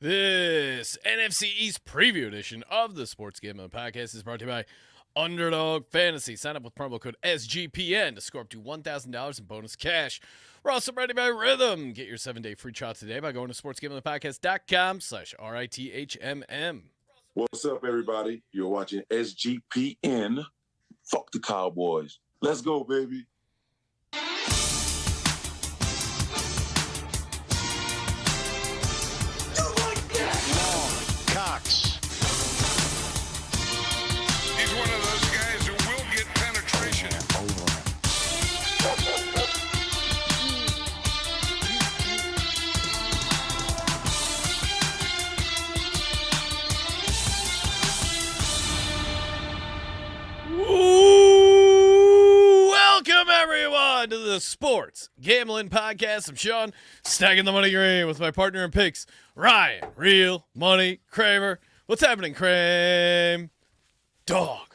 This NFC East preview edition of the Sports Gambling Podcast is brought to you by Underdog Fantasy. Sign up with promo code SGPN to score up to $1,000 in bonus cash. We're also brought to you by Rhythm. Get your 7-day free trial today by going to sportsgamblingpodcast.com/RITHMM. What's up, everybody? You're watching SGPN. Fuck the Cowboys. Let's go, baby. He's one of those guys who will get penetration. Welcome, everyone, to the Sports Gambling Podcast. I'm Sean, stacking the money green with my partner in picks, Ryan, Real Money Kramer. What's happening, Kramer? Dog.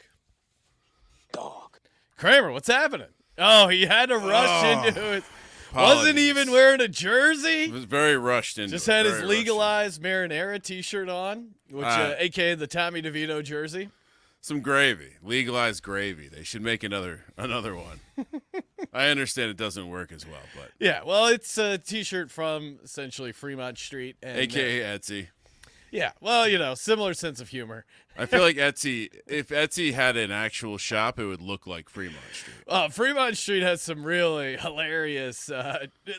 Kramer, what's happening? Oh, he had to rush into it. Wasn't even wearing a jersey. It was very rushed into Just it. had his Very legalized marinara T-shirt on, which, a.k.a. the Tommy DeVito jersey. Some gravy. Legalized gravy. They should make another one. I understand it doesn't work as well, but Yeah, well, it's a T-shirt from essentially Fremont Street. And, a.k.a. Etsy. Yeah, well, you know, similar sense of humor. I feel like Etsy, if Etsy had an actual shop, it would look like Fremont Street. Fremont Street has some really hilarious,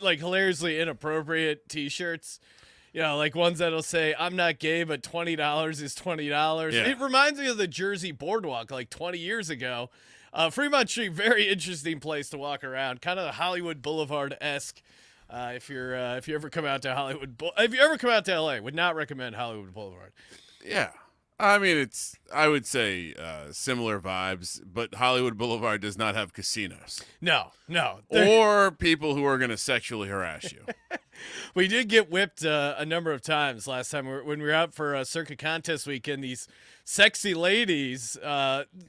hilariously inappropriate T-shirts. You know, like ones that'll say, "I'm not gay, but $20 is $20." Yeah. It reminds me of the Jersey Boardwalk like 20 years ago. Fremont Street, very interesting place to walk around, kind of Hollywood Boulevard-esque. If you ever come out to if you ever come out to LA, would not recommend Hollywood Boulevard. Yeah. I mean, I would say similar vibes, but Hollywood Boulevard does not have casinos. No. Or people who are going to sexually harass you. We did get whipped a number of times last time when we were out for Circuit Contest Weekend. These sexy ladies,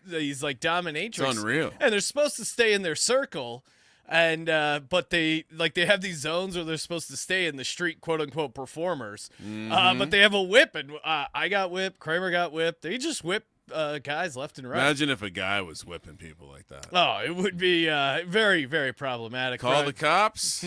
these like dominatrix, It's unreal. and they're supposed to stay in their circle, and but they have these zones where they're supposed to stay in the street, quote unquote, performers. But they have a whip, and I got whipped. Kramer got whipped. They just whip guys left and right. Imagine if a guy was whipping people like that. Oh, it would be very, very problematic. Call the cops.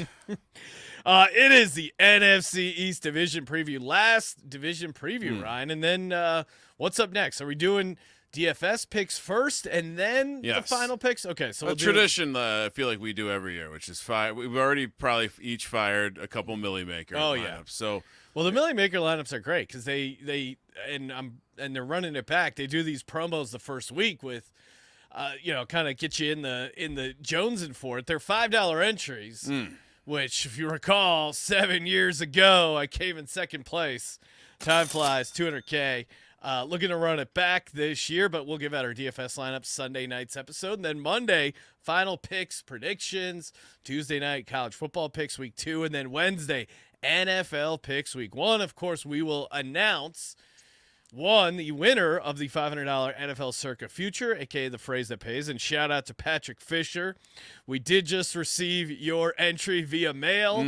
It is the NFC East division preview. Last division preview, Ryan. And then what's up next? Are we doing DFS picks first and then the final picks? Okay, so a tradition I feel like we do every year, which is we've already probably each fired a couple Millie Maker lineups. Yeah. So well, the Millie Maker lineups are great because they're running it back. They do these promos the first week with kind of get you in the Jonesing for it. They're $5 entries. Which, if you recall, 7 years ago, I came in second place. Time flies, $200K. Looking to run it back this year, but we'll give out our DFS lineup Sunday night's episode. And then Monday, final picks, predictions. Tuesday night, college football picks week 2. And then Wednesday, NFL picks week 1. Of course, we will announce the winner of the $500 NFL Circa Future, a.k.a. the phrase that pays. And shout out to Patrick Fisher. We did just receive your entry via mail.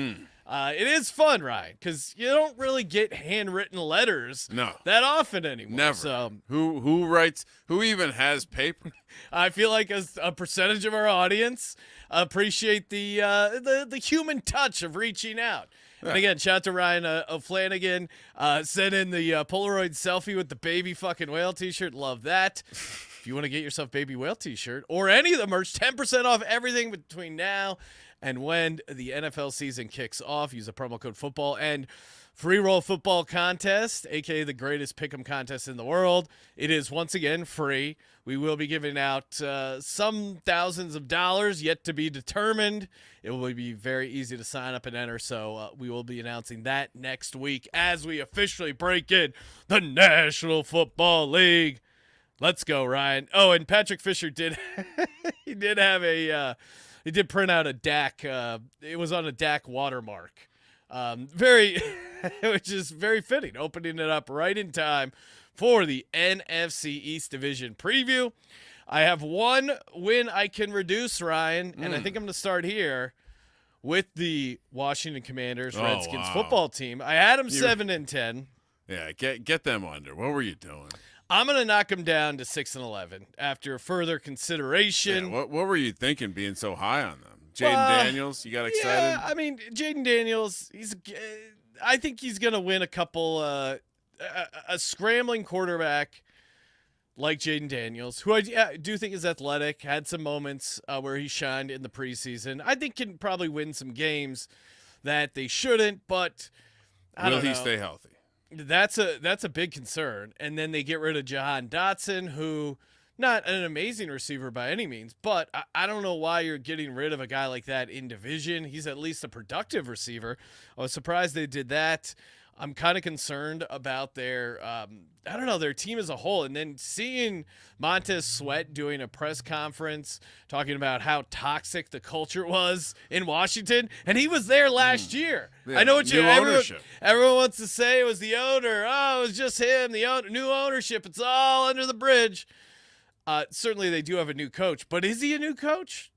It is fun, Ryan, because you don't really get handwritten letters that often anymore. Never. So, who writes? Who even has paper? I feel like as a percentage of our audience appreciate the human touch of reaching out. And again, shout out to Ryan O'Flanagan. Sent in the Polaroid selfie with the baby fucking whale t-shirt. Love that. If you want to get yourself baby whale t-shirt or any of the merch, 10% off everything between now and when the NFL season kicks off. Use the promo code football and free roll football contest, a.k.a. the greatest pick'em contest in the world. It is once again free. We will be giving out some thousands of dollars yet to be determined. It will be very easy to sign up and enter, so we will be announcing that next week as we officially break in the National Football League. Let's go, Ryan. Oh, and Patrick Fisher did he did print out a Dak. It was on a Dak watermark. Which is very fitting, opening it up right in time for the NFC East Division preview. I have one win I can reduce, Ryan, and I think I'm going to start here with the Washington Commanders Redskins football team. I had them 7-10. Yeah, get them under. What were you doing? I'm gonna knock them down to 6-11 after further Yeah, consideration. what were you thinking being so high on them? Jaden Well, Daniels, you got excited? Yeah, I mean, Jaden Daniels, I think he's going to win a couple, a scrambling quarterback like Jaden Daniels, who I do think is athletic, had some moments where he shined in the preseason. I think can probably win some games that they shouldn't, but I Will don't know. he stay healthy? That's a big concern. And then they get rid of Jahan Dotson, who not an amazing receiver by any means, but I don't know why you're getting rid of a guy like that in division. He's at least a productive receiver. I was surprised they did that. I'm kind of concerned about their, their team as a whole. And then seeing Montez Sweat doing a press conference talking about how toxic the culture was in Washington, and he was there last year. Yeah, I know what ownership. everyone wants to say it was the owner. Oh, it was just him. The new ownership. It's all under the bridge. Certainly they do have a new coach, but is he a new coach?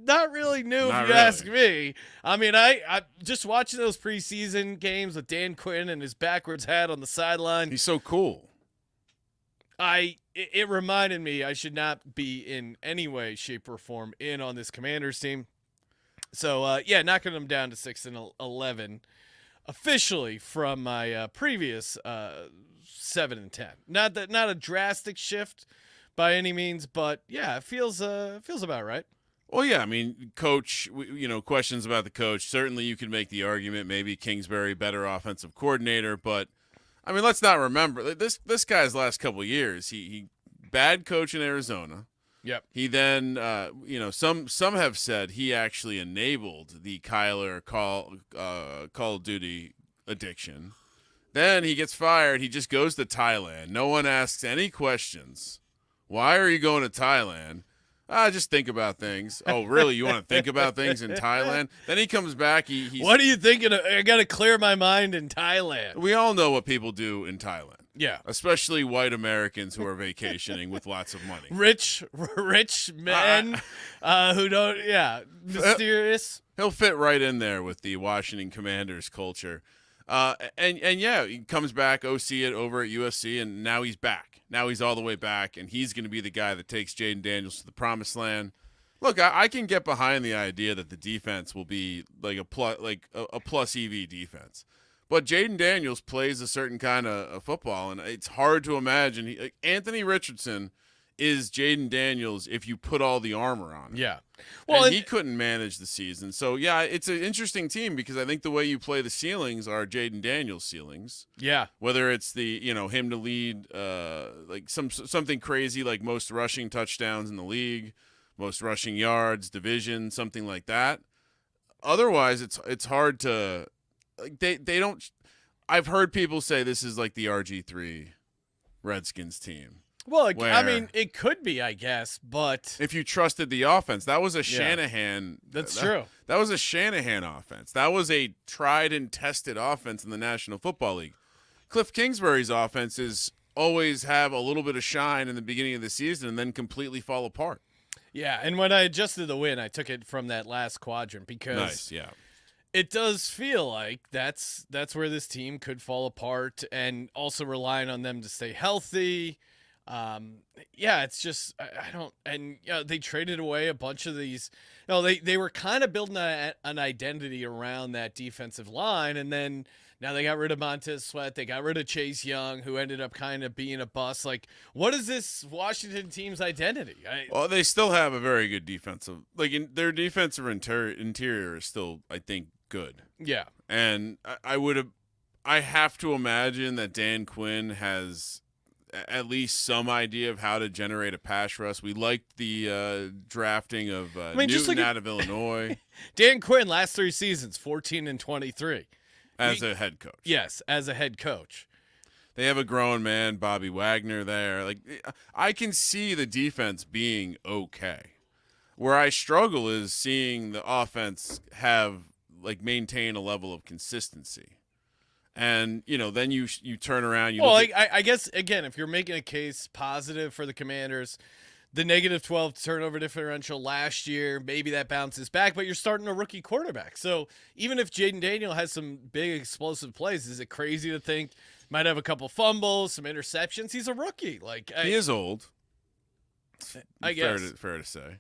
Not really new, if you ask me. I mean, I just watching those preseason games with Dan Quinn and his backwards hat on the sideline. He's so cool. It reminded me I should not be in any way, shape, or form in on this Commanders team. So knocking them down to 6-11 officially from my previous 7-10. Not a drastic shift by any means, but yeah, it feels about right. Well, yeah, I mean, coach, questions about the coach. Certainly you could make the argument maybe Kingsbury better offensive coordinator, but I mean, let's not remember this guy's last couple of years. He bad coach in Arizona. Yep. He then some have said he actually enabled the Kyler Call of Duty addiction. Then he gets fired. He just goes to Thailand. No one asks any questions. Why are you going to Thailand? Just think about things. Oh, really? You want to think about things in Thailand? Then he comes back. He's, what are you thinking of? I got to clear my mind in Thailand. We all know what people do in Thailand. Yeah. Especially white Americans who are vacationing with lots of money. Rich men who don't, mysterious. He'll fit right in there with the Washington Commanders culture. He comes back, OC it over at USC, and now he's back. Now he's all the way back, and he's going to be the guy that takes Jaden Daniels to the promised land. Look, I can get behind the idea that the defense will be like a plus EV defense, but Jaden Daniels plays a certain kind of football, and it's hard to imagine. Anthony Richardson is Jaden Daniels if you put all the armor on him. Yeah. Well, and he couldn't manage the season. So, yeah, it's an interesting team because I think the way you play the ceilings are Jaden Daniels' ceilings. Yeah. Whether it's him to lead like something crazy like most rushing touchdowns in the league, most rushing yards, division, something like that. Otherwise, it's hard to like they don't. I've heard people say this is like the RG3 Redskins team. Well, I mean, it could be, I guess, but if you trusted the offense, that was a Shanahan. That's true. That was a Shanahan offense. That was a tried and tested offense in the National Football League. Cliff Kingsbury's offenses always have a little bit of shine in the beginning of the season and then completely fall apart. Yeah, and when I adjusted the win, I took it from that last quadrant because it does feel like that's where this team could fall apart, and also relying on them to stay healthy. It's just I don't, and they traded away a bunch of these. They were kind of building an identity around that defensive line, and then now they got rid of Montez Sweat. They got rid of Chase Young, who ended up kind of being a bust. Like, what is this Washington team's identity? Well, they still have a very good defensive, their defensive interior is still, I think, good. Yeah, and I have to imagine that Dan Quinn has at least some idea of how to generate a pass rush. We liked the drafting of Newton out of Illinois. Dan Quinn, last 3 seasons, 14-23. As a head coach. Yes, as a head coach. They have a grown man, Bobby Wagner, there. Like, I can see the defense being okay. Where I struggle is seeing the offense maintain a level of consistency. And, then you turn around. I guess, again, if you're making a case positive for the Commanders, the -12 turnover differential last year, maybe that bounces back, but you're starting a rookie quarterback. So even if Jaden Daniel has some big explosive plays, is it crazy to think Might have a couple fumbles, some interceptions. He's a rookie. Like He is old. I guess. Fair to say.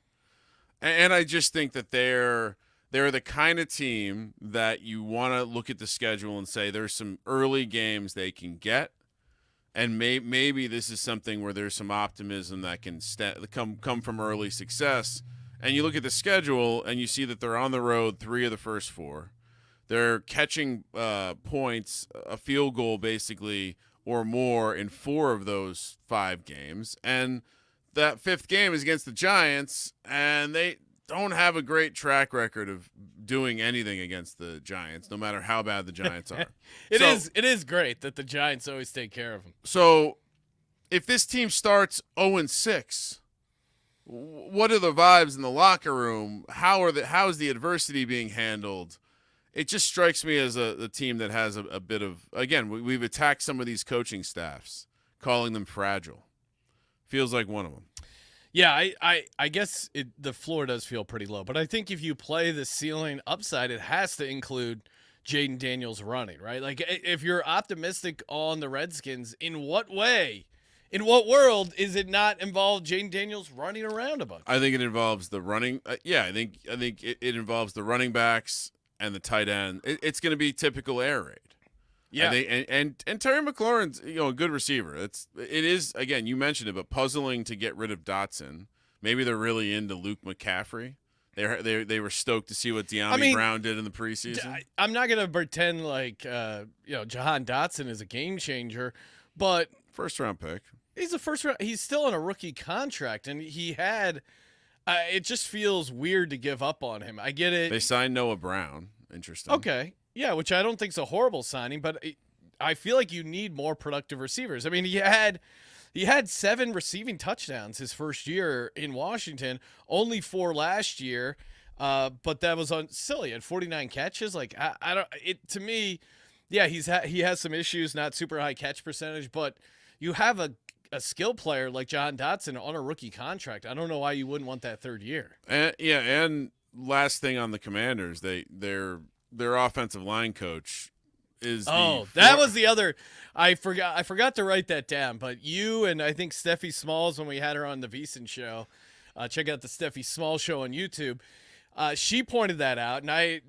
And I just think that they're the kind of team that you want to look at the schedule and say there's some early games they can get, and maybe this is something where there's some optimism that can come from early success. And you look at the schedule and you see that they're on the road 3 of the first 4. They're catching points, a field goal basically or more in 4 of those 5 games, and that 5th game is against the Giants, and they don't have a great track record of doing anything against the Giants, no matter how bad the Giants are. It is great that the Giants always take care of them. So if this team starts 0-6, what are the vibes in the locker room? How is the adversity being handled? It just strikes me as a team that has a bit of, again, we've attacked some of these coaching staffs, calling them fragile. Feels like one of them. Yeah, I guess the floor does feel pretty low, but I think if you play the ceiling upside, it has to include Jaden Daniels running, right? Like if you're optimistic on the Redskins, in what way, in what world is it not involve Jaden Daniels running around a bunch? I think it involves the running. I think it involves the running backs and the tight end. It's going to be typical air raid. Yeah, and Terry McLaurin's a good receiver. It is again, you mentioned it, but puzzling to get rid of Dotson. Maybe they're really into Luke McCaffrey. They were stoked to see what De'Ami Brown did in the preseason. I'm not going to pretend like Jahan Dotson is a game changer, but first round pick. He's a first round. He's still on a rookie contract, and he had. It just feels weird to give up on him. I get it. They signed Noah Brown. Interesting. Okay. Yeah, which I don't think is a horrible signing, but I feel like you need more productive receivers. I mean, he had 7 receiving touchdowns his first year in Washington, only 4 last year, but that was silly. He had 49 catches. Like I don't. It to me, yeah, he has some issues, not super high catch percentage, but you have a skill player like John Dotson on a rookie contract. I don't know why you wouldn't want that 3rd year. And last thing on the Commanders, their offensive line coach is that was the other. I forgot to write that down, but you and I think Steffi Smalls, when we had her on the VSiN show, check out the Steffi Smalls show on YouTube. She pointed that out, and I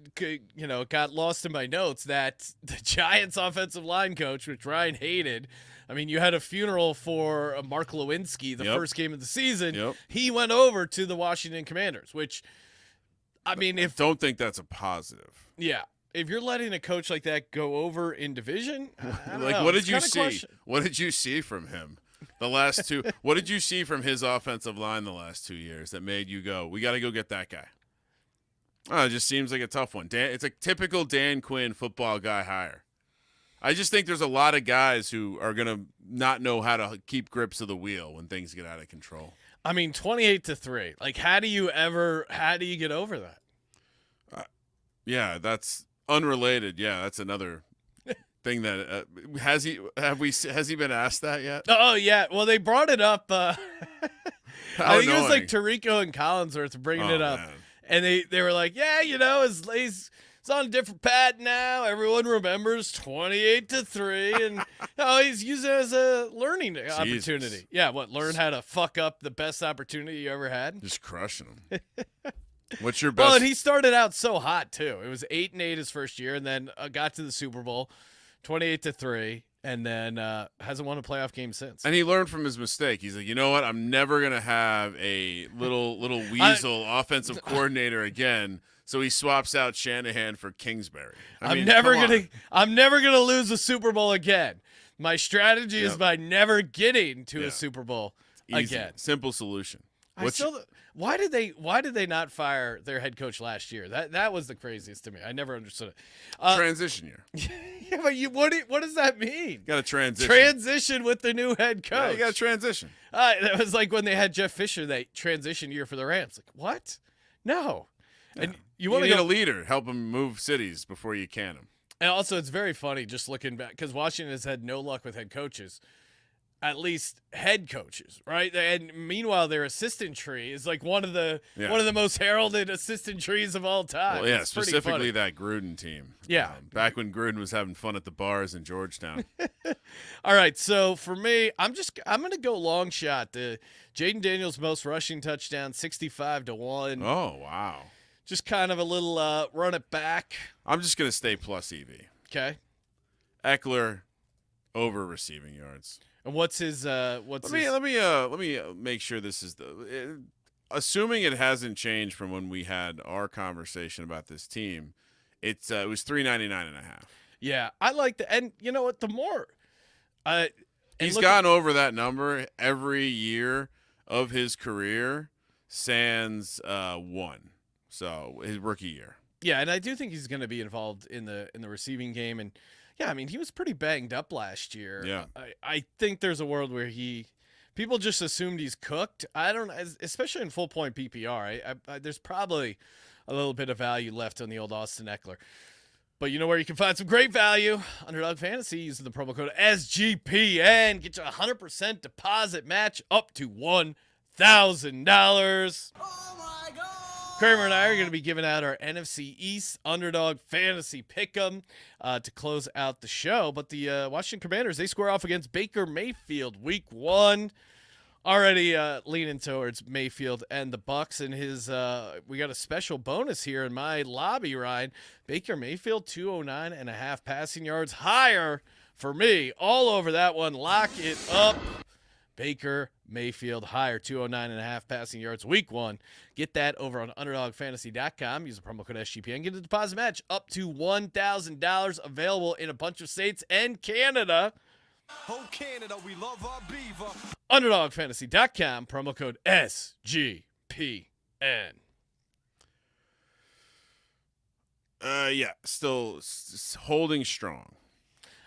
got lost in my notes that the Giants offensive line coach, which Ryan hated. I mean, you had a funeral for Mark Lewinsky the first game of the season. Yep. He went over to the Washington Commanders, which, I mean, don't think that's a positive. Yeah. If you're letting a coach like that go over in division, I don't know. What did you see? What did you see from him the last 2? What did you see from his offensive line the last 2 years that made you go, we got to go get that guy? Oh, it just seems like a tough one. It's a typical Dan Quinn football guy hire. I just think there's a lot of guys who are going to not know how to keep grips of the wheel when things get out of control. I mean, 28-3. Like, how do you get over that? Yeah, that's unrelated. Yeah, that's another thing that has he been asked that yet? Oh yeah. Well, they brought it up. I think it was like Tarico and Collinsworth bringing it up, man. And they were like, yeah, he's on a different pad now. Everyone remembers 28-3, and he's using it as a learning opportunity. Yeah, learn how to fuck up the best opportunity you ever had. Just crushing them. What's your best? Well, and he started out so hot too. It was 8-8 his first year, and then got to the Super Bowl, 28-3, and then hasn't won a playoff game since. And he learned from his mistake. He's like, you know what? I'm never gonna have a little weasel offensive coordinator again. So he swaps out Shanahan for Kingsbury. I'm never gonna lose a Super Bowl again. My strategy is by never getting to a Super Bowl again. Simple solution. Why did they not fire their head coach last year? That was the craziest to me. I never understood it. Transition year. Yeah, but what does that mean? Got to transition. Transition with the new head coach. Yeah, you got to transition. That was like when they had Jeff Fisher. They transition year for the Rams. Like what? No. Yeah. And you want to get a leader, help him move cities before you can him. And also, it's very funny just looking back because Washington has had no luck with head coaches. at least head coaches, right? And meanwhile, their assistant tree is like one of the most heralded assistant trees of all time. Well, yeah, It's pretty specifically funny. that Gruden team. Yeah. Back when Gruden was having fun at the bars in Georgetown. All right, so for me, I'm going to go long shot. Jaden Daniels' most rushing touchdown, 65-1. Oh, wow. Just kind of a little run it back. I'm just going to stay plus EV. Okay. Eckler over receiving yards. And what's his Let me make sure this is assuming it hasn't changed from when we had our conversation about this team. It was 399.5. Yeah, I like that. And you know what? The more he's gotten over that number every year of his career sans one. So his rookie year. Yeah, and I do think he's going to be involved in the receiving game. And yeah, I mean, he was pretty banged up last year. Yeah. I think there's a world where people just assumed he's cooked. I don't, especially in full point PPR. There's probably a little bit of value left on the old Austin Eckler. But you know where you can find some great value? Underdog Fantasy, using the promo code SGPN. Get you a 100% deposit match up to $1,000. Oh my God! Kramer and I are going to be giving out our NFC East Underdog Fantasy Pick'em to close out the show. But the Washington Commanders, they square off against Baker Mayfield Week 1. Already leaning towards Mayfield and the Bucks. And we got a special bonus here in my lobby, Ryan. Baker Mayfield, 209.5 passing yards. Higher for me. All over that one. Lock it up. Baker Mayfield higher, 209.5 passing yards Week 1. Get that over on UnderdogFantasy.com. Use the promo code SGPN. Get a deposit match up to $1,000, available in a bunch of states and Canada. Oh, Canada, we love our beaver. UnderdogFantasy.com, promo code SGPN. Yeah, still holding strong.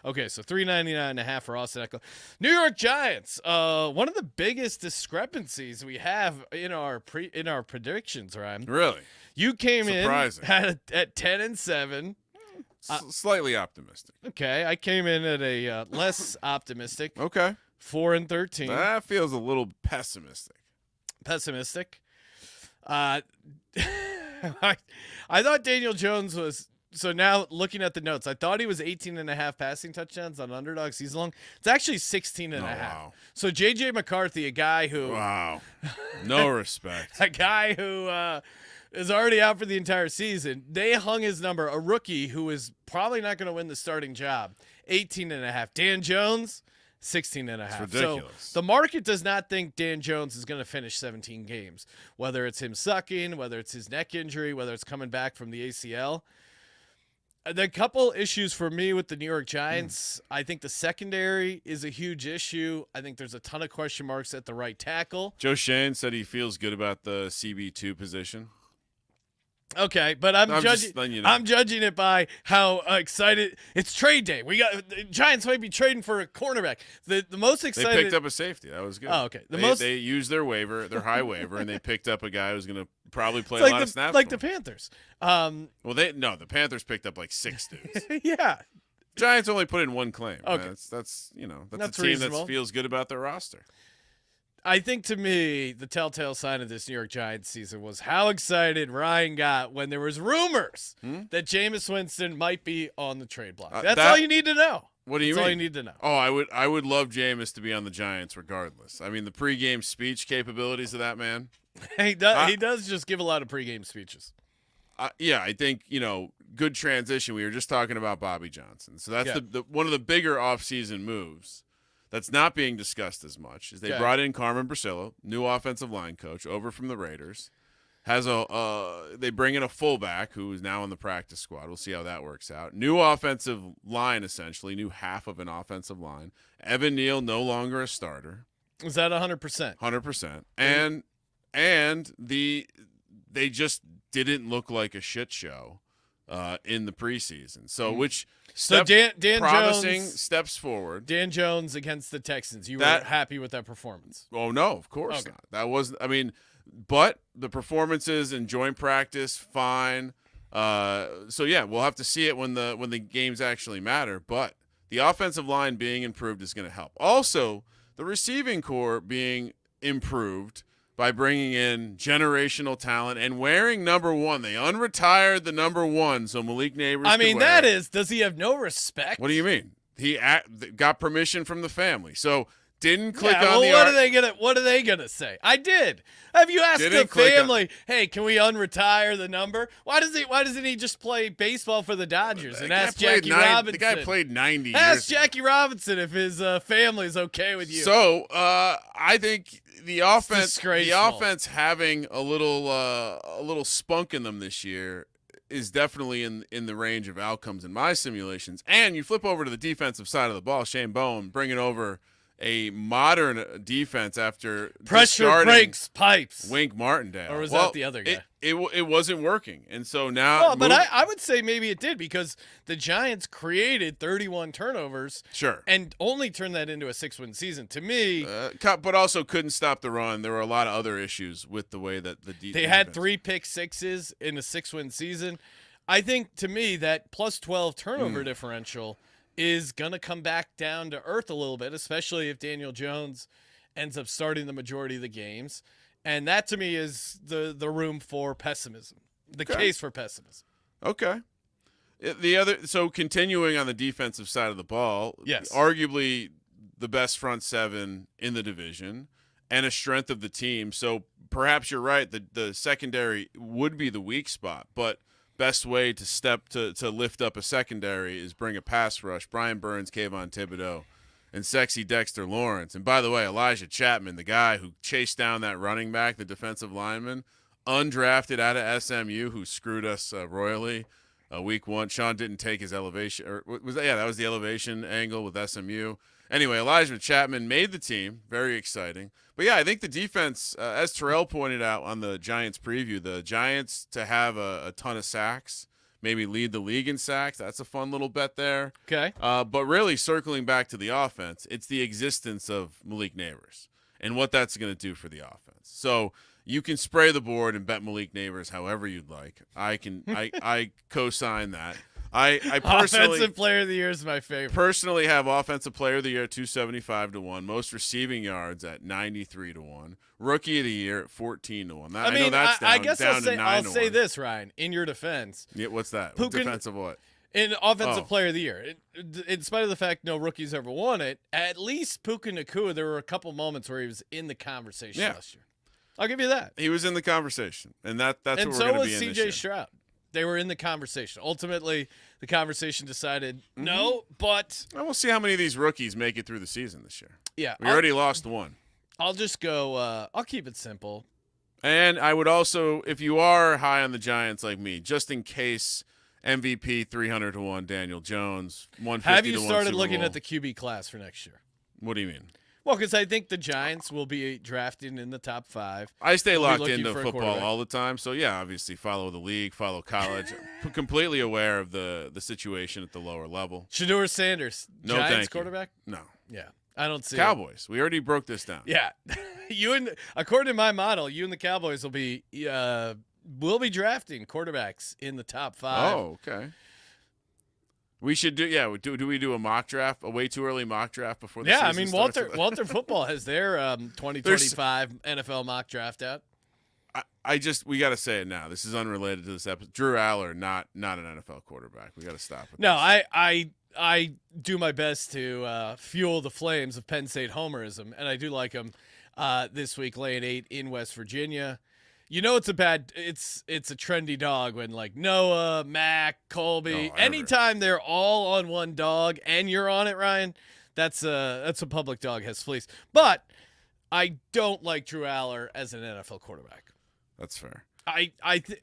Okay, so $399.5 for Austin Eckler. New York Giants. One of the biggest discrepancies we have in our predictions, Ryan. Really? You came Surprising. in at 10-7. Slightly optimistic. Okay, I came in at a less optimistic. Okay. 4-13. That feels a little pessimistic. Pessimistic. I thought Daniel Jones was. So now looking at the notes, I thought he was 18.5 passing touchdowns on Underdog season long. It's actually 16.5. Oh, wow. So J.J. McCarthy, a guy who No respect. a guy who is already out for the entire season, they hung his number, a rookie who is probably not going to win the starting job, 18.5. Dan Jones, 16.5. It's ridiculous. So the market does not think Dan Jones is going to finish 17 games, whether it's him sucking, whether it's his neck injury, whether it's coming back from the ACL. The couple issues for me with the New York Giants, I think the secondary is a huge issue. I think there's a ton of question marks at the right tackle. Joe Shane said he feels good about the CB2 position. Okay, but I'm just judging. letting you know. I'm judging it by how excited it's trade day. We got the Giants might be trading for a cornerback. The most They excited. picked up a safety. That was good. Oh, okay. They used their high waiver, and they picked up a guy who's going to probably play It's a lot of snaps. like for the him. Panthers. The Panthers picked up like 6 dudes. Yeah. Giants only put in one claim. Okay. That's a That's team reasonable. that feels good about their roster. I think to me, the telltale sign of this New York Giants season was how excited Ryan got when there was rumors that Jameis Winston might be on the trade block. That's all you need to know. What do you That's mean? all you need to know. Oh, I would love Jameis to be on the Giants regardless. I mean, the pregame speech capabilities of that man. He does just give a lot of pregame speeches. Yeah, I think, good transition. We were just talking about Bobby Johnson. So that's the one of the bigger offseason moves that's not being discussed as much is they brought in Carmen Brasillo, new offensive line coach, over from the Raiders. They bring in a fullback who is now on the practice squad. We'll see how that works out. New offensive line, essentially, new half of an offensive line. Evan Neal no longer a starter. Is that 100%? 100%. And they just didn't look like a shit show in the preseason. So Dan promising Jones, steps forward. Dan Jones against the Texans. You were happy with that performance? Oh no, of course not. That wasn't. I mean, but the performances in joint practice, fine. So yeah, we'll have to see it when the games actually matter. But the offensive line being improved is going to help. Also, the receiving core being improved by bringing in generational talent and wearing number 1. They unretired the number 1 so Malik Neighbors I could mean, wear that it. is, does he have no respect? What do you mean? He got permission from the family. So didn't click Yeah, on the what are they gonna say? I did. Have you asked Didn't the click on- family, hey, can we unretire the number? Why doesn't he just play baseball for the Dodgers and ask Jackie Robinson? The guy played 90 years. Ask Jackie Robinson if his family's okay with you. So I think the disgraceful. offense having a little spunk in them this year is definitely in the range of outcomes in my simulations. And you flip over to the defensive side of the ball, Shane Bowen bringing over a modern defense after Pressure discarding breaks pipes. Wink Martindale. Or was that the other guy? It wasn't working, and so now. Well, but I would say maybe it did because the Giants created 31 turnovers. Sure. And only turned that into a 6-win season. To me, But also couldn't stop the run. There were a lot of other issues with the way that the they had 3 pick sixes in a 6-win season. I think, to me, that plus 12 turnover differential is going to come back down to earth a little bit, especially if Daniel Jones ends up starting the majority of the games. And that, to me, is the room for pessimism, the case for pessimism. Okay. So continuing on the defensive side of the ball, Yes. arguably the best front 7 in the division and a strength of the team. So perhaps you're right, the secondary would be the weak spot, but best way to lift up a secondary is bring a pass rush. Brian Burns, Kayvon Thibodeau, and sexy Dexter Lawrence. And by the way, Elijah Chapman, the guy who chased down that running back, the defensive lineman, undrafted out of SMU, who screwed us royally week 1. Sean didn't take his elevation, or that was the elevation angle with SMU. Anyway, Elijah Chapman made the team. Very exciting. But, yeah, I think the defense, as Terrell pointed out on the Giants preview, the Giants to have a ton of sacks, maybe lead the league in sacks. That's a fun little bet there. Okay. But really, circling back to the offense, it's the existence of Malik Neighbors and what that's going to do for the offense. So you can spray the board and bet Malik Neighbors however you'd like. I co-sign that. I personally, Offensive player of the year is my favorite. Personally have offensive player of the year at 275-1, most receiving yards at 93-1, rookie of the year at 14-1. I know that's down, I guess down to 9-1. I'll say this, Ryan, in your defense. Yeah, what's that? Puka- Defensive what? In offensive player of the year, in spite of the fact no rookie's ever won it, at least Puka Nacua, there were a couple moments where he was in the conversation last year. I'll give you that. He was in the conversation, and that's what we're so going to was be in this C.J. year. Stroud. They were in the conversation. Ultimately, the conversation decided no, but And we'll see how many of these rookies make it through the season this year. yeah, We already lost 1. I'll just go. I'll keep it simple. And I would also, if you are high on the Giants like me, just in case MVP 300-1 Daniel Jones, 150-1 Have you started Super looking Bowl. at the QB class for next year? What do you mean? Well, because I think the Giants will be drafting in the top 5. I stay We'll be locked looking into for a football quarterback. all the time, so yeah, obviously follow the league, follow college. I'm completely aware of the situation at the lower level. Shedeur Sanders, No, Giants thank you. quarterback. No. Yeah, I don't see it. Cowboys. We already broke this down. Yeah, according to my model, you and the Cowboys will be drafting quarterbacks in the top 5. Oh, okay. We should do we do a mock draft, a way too early mock draft before the Yeah, I season mean starts? Walter Football has their 2025 NFL mock draft out. We got to say it now. This is unrelated to this episode. Drew Aller, not an NFL quarterback. We got to stop with No, this. I do my best to fuel the flames of Penn State homerism, and I do like them this week, laying 8 in West Virginia. You know it's a trendy dog when like Noah, Mac, Colby, anytime they're all on one dog and you're on it, Ryan, that's a public dog has fleece. But I don't like Drew Aller as an NFL quarterback. That's fair.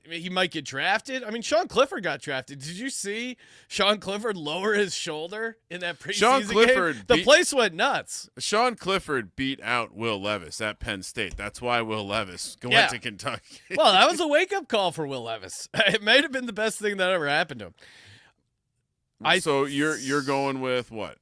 He might get drafted. I mean, Sean Clifford got drafted. Did you see Sean Clifford lower his shoulder in that preseason Sean Clifford game? The place went nuts. Sean Clifford beat out Will Levis at Penn State. That's why Will Levis went to Kentucky. Well, that was a wake-up call for Will Levis. It might have been the best thing that ever happened to him. So you're going with what?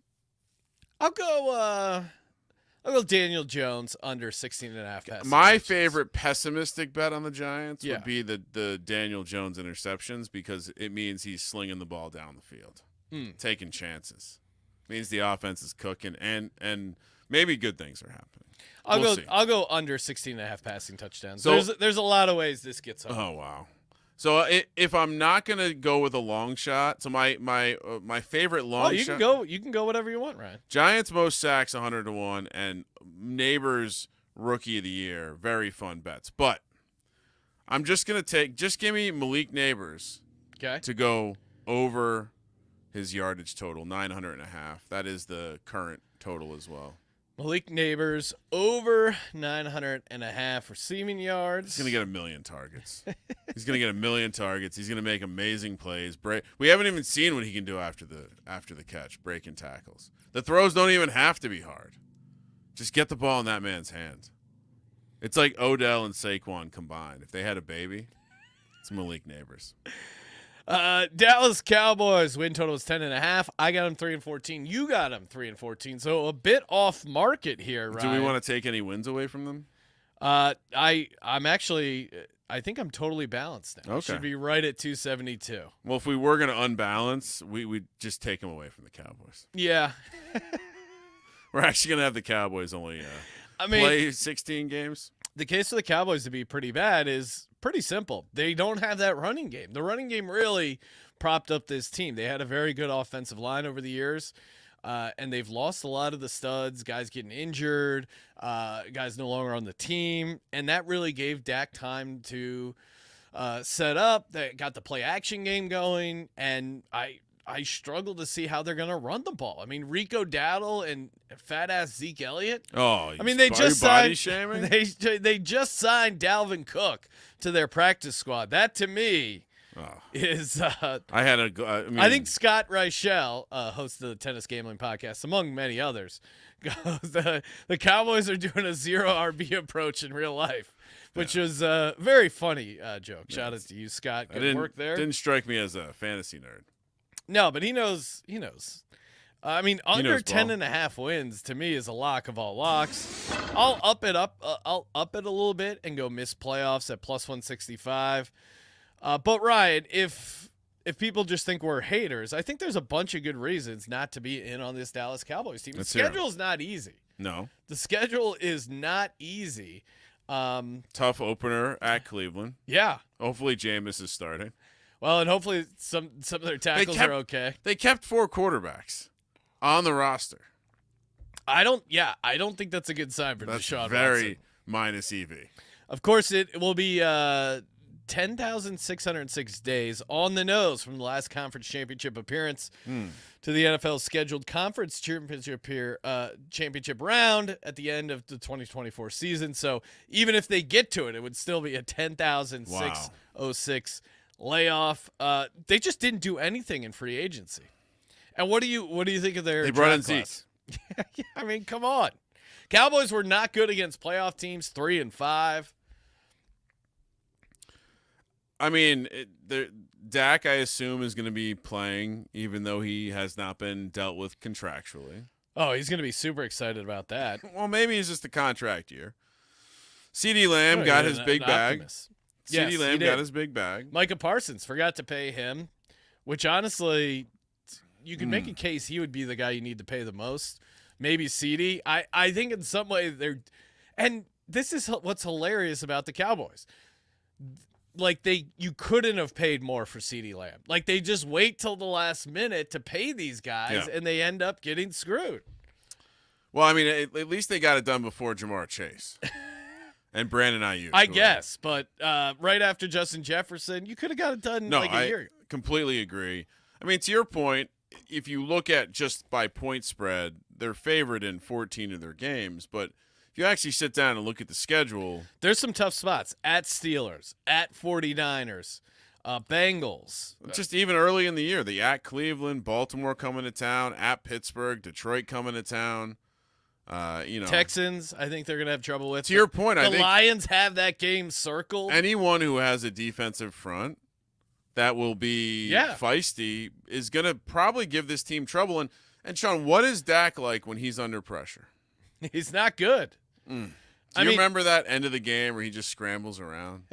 I'll go Daniel Jones under 16.5 passes. My favorite pessimistic bet on the Giants Yeah. would be the Daniel Jones interceptions because it means he's slinging the ball down the field, taking chances. Means the offense is cooking. And maybe good things are happening. I'll We'll go. see. I'll go under 16.5 passing touchdowns. So- There's a lot of ways this gets up. Oh wow. So if I'm not gonna go with a long shot, so my favorite long you shot. can go. You can go whatever you want, Ryan. Giants most sacks 100-1, and Neighbors rookie of the year, very fun bets. But I'm just gonna give me Malik Neighbors Okay. to go over his yardage total, 900.5. That is the current total as well. Malik Neighbors over 900.5 receiving yards. He's gonna get 1 million targets. He's gonna get 1 million targets. He's gonna make amazing plays. We haven't even seen what he can do after the catch, breaking tackles. The throws don't even have to be hard. Just get the ball in that man's hand. It's like Odell and Saquon combined. If they had a baby, it's Malik Neighbors. Dallas Cowboys win total is 10.5. I got them 3-14. You got them 3-14. So a bit off market here, Ryan. Do we want to take any wins away from them? I'm actually. I think I'm totally balanced now. Okay. Should be right at 272. Well, if we were going to unbalance, we'd just take them away from the Cowboys. Yeah. We're actually going to have the Cowboys only play 16 games. The case for the Cowboys to be pretty bad is pretty simple. They don't have that running game. The running game really propped up this team. They had a very good offensive line over the years, and they've lost a lot of the studs, guys getting injured, guys no longer on the team, and that really gave Dak time to set up. They got the play action game going, and I struggle to see how they're going to run the ball. I mean, Rico Dowdle and fat-ass Zeke Elliott. Oh, I mean, they just body signed. shaming? They just signed Dalvin Cook to their practice squad. That to me is. I think Scott Reichel, host of the Tennis Gambling Podcast, among many others, goes. The Cowboys are doing a zero RB approach in real life, which was a very funny joke. Shout out to you, Scott. Good work there. Didn't strike me as a fantasy nerd. No, but he knows. He knows. I mean, under knows 10.5 wins to me is a lock of all locks. I'll up it a little bit and go miss playoffs at plus 165. But Ryan, if people just think we're haters, I think there's a bunch of good reasons not to be in on this Dallas Cowboys team. The schedule is not easy. No. The schedule is not easy. Tough opener at Cleveland. Yeah. Hopefully Jameis is starting. Well, and hopefully some of their tackles are okay. They kept 4 quarterbacks on the roster. I don't think that's a good sign for That's Deshaun very Watson. minus EV. Of course, it will be 10,606 days on the nose from the last conference championship appearance to the NFL's scheduled conference championship round at the end of the 2024 season. So even if they get to it, it would still be a 10,606 layoff. They just didn't do anything in free agency. And what do you think of their? They brought in draft Zeke. class? I mean, come on. Cowboys were not good against playoff teams, 3-5. I mean, Dak, I assume, is going to be playing, even though he has not been dealt with contractually. Oh, he's going to be super excited about that. Well, maybe it's just a contract year. CeeDee Lamb got his big bag. Yes, CeeDee Lamb got his big bag. Micah Parsons forgot to pay him, which honestly, you could make a case he would be the guy you need to pay the most. Maybe CeeDee. I think in some way they're – and this is what's hilarious about the Cowboys. Like, you couldn't have paid more for CeeDee Lamb. Like, they just wait till the last minute to pay these guys, and they end up getting screwed. Well, I mean, at least they got it done before Jamar Chase and Brandon Ayuk. I guess, but right after Justin Jefferson, you could have got it done a year ago. Completely agree. I mean, to your point, if you look at just by point spread, they're favored in 14 of their games, but if you actually sit down and look at the schedule, there's some tough spots at Steelers, at 49ers, Bengals. Just even early in the year, at Cleveland, Baltimore coming to town, at Pittsburgh, Detroit coming to town. Texans, I think they're going to have trouble with. To your point, I think Lions have that game circled. Anyone who has a defensive front that will be feisty is going to probably give this team trouble. And Sean, what is Dak like when he's under pressure? He's not good. Do you remember that end of the game where he just scrambles around?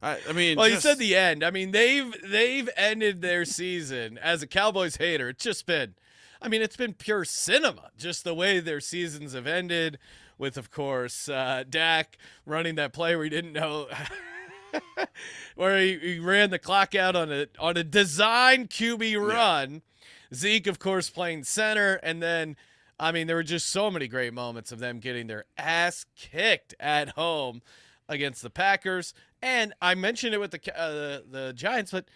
I mean, well, you said the end. I mean, they've ended their season as a Cowboys hater. It's just been, I mean, it's been pure cinema, just the way their seasons have ended with, of course, Dak running that play where he didn't know where he ran the clock out on a design QB run. Zeke, of course, playing center. And then, I mean, there were just so many great moments of them getting their ass kicked at home against the Packers. And I mentioned it with the Giants, but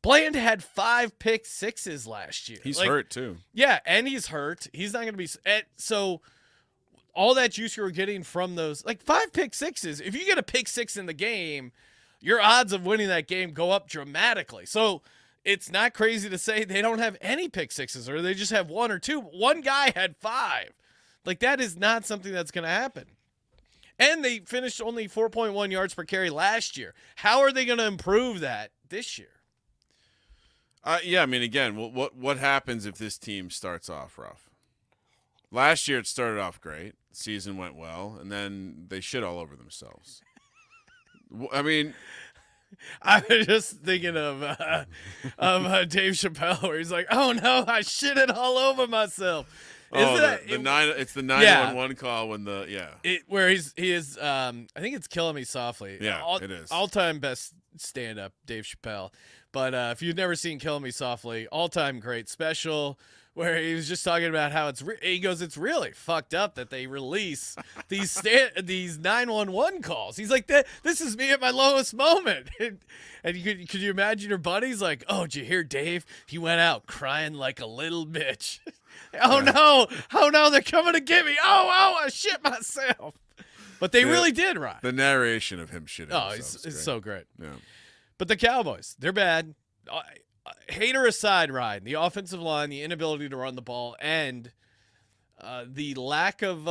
Bland had 5 pick sixes last year. He's hurt too. Yeah, and he's hurt. He's not going to be so. All that juice you were getting from those, like 5 pick sixes. If you get a pick 6 in the game, your odds of winning that game go up dramatically. So it's not crazy to say they don't have any pick sixes, or they just have 1 or 2. One guy had 5. Like, that is not something that's going to happen. And they finished only 4.1 yards per carry last year. How are they going to improve that this year? Yeah, I mean, again, what happens if this team starts off rough? Last year it started off great. Season went well, and then they shit all over themselves. I mean, I was just thinking of Dave Chappelle, where he's like, "Oh no, I shit it all over myself." It's the 911 call when where he is. I think it's Killing Me Softly. Yeah, it is all-time best stand-up, Dave Chappelle. But if you've never seen Killing Me Softly, all-time great special, where he was just talking about how he goes, it's really fucked up that they release these 911 calls. He's like, this is me at my lowest moment. And could you imagine your buddies like, oh, did you hear Dave? He went out crying like a little bitch. Oh no, they're coming to get me. Oh, I shit myself. But they really did, Ryan. The narration of him shitting. Oh, it's so great. Yeah. But the Cowboys, they're bad. Hater aside, Ryan, the offensive line, the inability to run the ball, and the lack of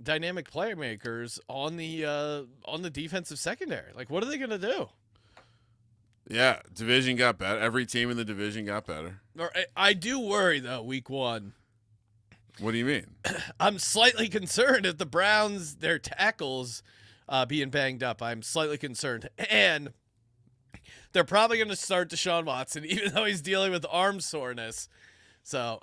dynamic playmakers on the defensive secondary. Like, what are they going to do? Yeah, division got better. Every team in the division got better. I do worry, though, week 1. What do you mean? I'm slightly concerned if the Browns, their tackles being banged up. I'm slightly concerned. And they're probably going to start Deshaun Watson, even though he's dealing with arm soreness. So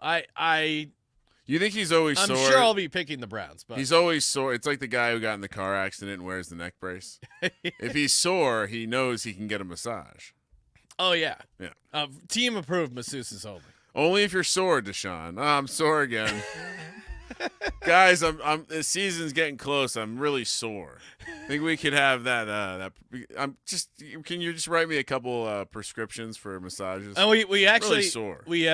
You think he's always I'm sore? sure I'll be picking the Browns. But He's always sore. It's like the guy who got in the car accident and wears the neck brace. If he's sore, he knows he can get a massage. Oh, yeah. Yeah. Team approved masseuses only. Only if you're sore, Deshaun. Oh, I'm sore again. Guys, I'm the season's getting close. I'm really sore. I think we could have that. Can you just write me a couple prescriptions for massages? And we actually really sore. we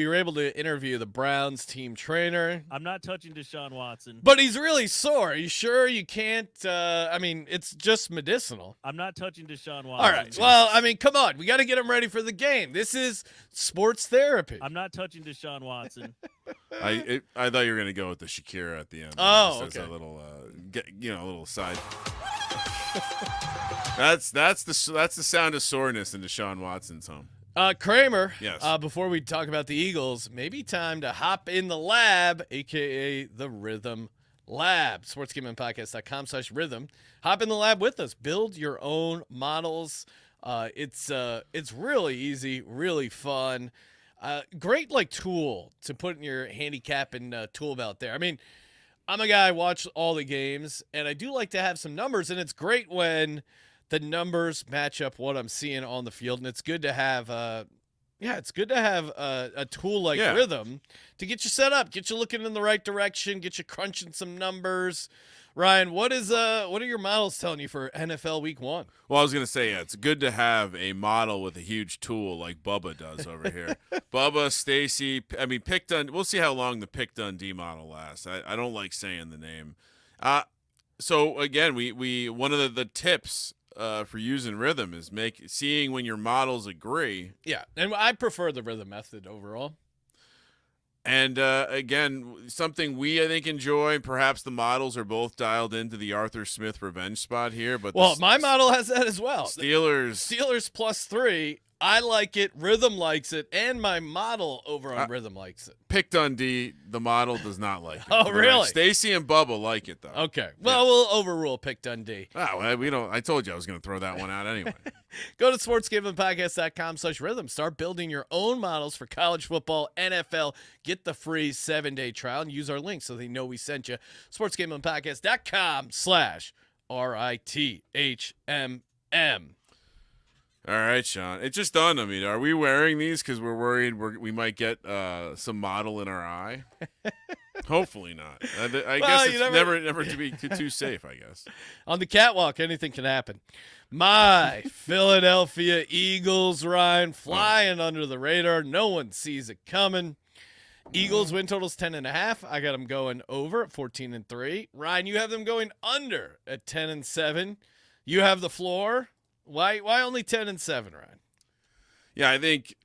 were able to interview the Browns team trainer. I'm not touching Deshaun Watson. But he's really sore. Are you sure you can't? I mean, it's just medicinal. I'm not touching Deshaun Watson. All right. Well, I mean, come on. We got to get him ready for the game. This is sports therapy. I'm not touching Deshaun Watson. I thought you were gonna go with the Shakira at the end. Oh, Just okay. as a little, a little side. That's the sound of soreness in Deshaun Watson's home. Kramer. Yes. Before we talk about the Eagles, maybe time to hop in the lab, aka the Rhythm Lab. SportsGamblingPodcast.com/rhythm. Hop in the lab with us. Build your own models. It's really easy, really fun. Great tool to put in your handicap and tool belt there. I mean, I'm a guy, I watch all the games, and I do like to have some numbers, and it's great when the numbers match up what I'm seeing on the field, and it's good to have a tool like Rhythm to get you set up, get you looking in the right direction, get you crunching some numbers. Ryan, what are your models telling you for NFL Week 1? Well, I was going to say, it's good to have a model with a huge tool like Bubba does over here. Bubba, Stacy, Pick Dundee. We'll see how long the Pick Dundee model lasts. I don't like saying the name. So, again, we one of the tips for using Rhythm is seeing when your models agree. Yeah, and I prefer the Rhythm method overall. And, again, something I think enjoy, perhaps the models are both dialed into the Arthur Smith revenge spot here. But my model has that as well. Steelers +3. I like it. Rhythm likes it. And my model over on Rhythm likes it. Pick Dundee, the model does not like it. Oh, really? Stacy and Bubba like it, though. Okay. Well, we'll overrule Pick Dundee. Oh, well, we don't. I told you I was going to throw that one out anyway. Go to sportsgamblingpodcast.com/rhythm. Start building your own models for college football, NFL. Get the free 7-day trial and use our link so they know we sent you. sportsgamblingpodcast.com/RITHMM. All right, Sean. It just dawned on me. Are we wearing these because we're worried we might get some model in our eye? Hopefully not. I guess it's never to be too safe, I guess. On the catwalk, anything can happen. My Philadelphia Eagles, Ryan, flying under the radar. No one sees it coming. Eagles win totals 10.5. I got them going over at 14-3. Ryan, you have them going under at 10-7. You have the floor. Why only 10-7, Ryan? Yeah, I think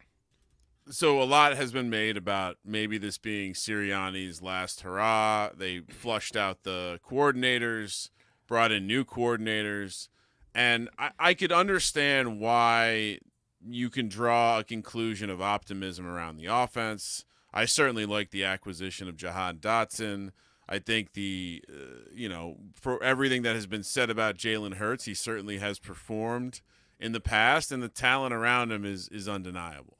so. A lot has been made about maybe this being Sirianni's last hurrah. They flushed out the coordinators, brought in new coordinators, and I could understand why you can draw a conclusion of optimism around the offense. I certainly like the acquisition of Jahan Dotson. I think for everything that has been said about Jalen Hurts, he certainly has performed in the past, and the talent around him is undeniable.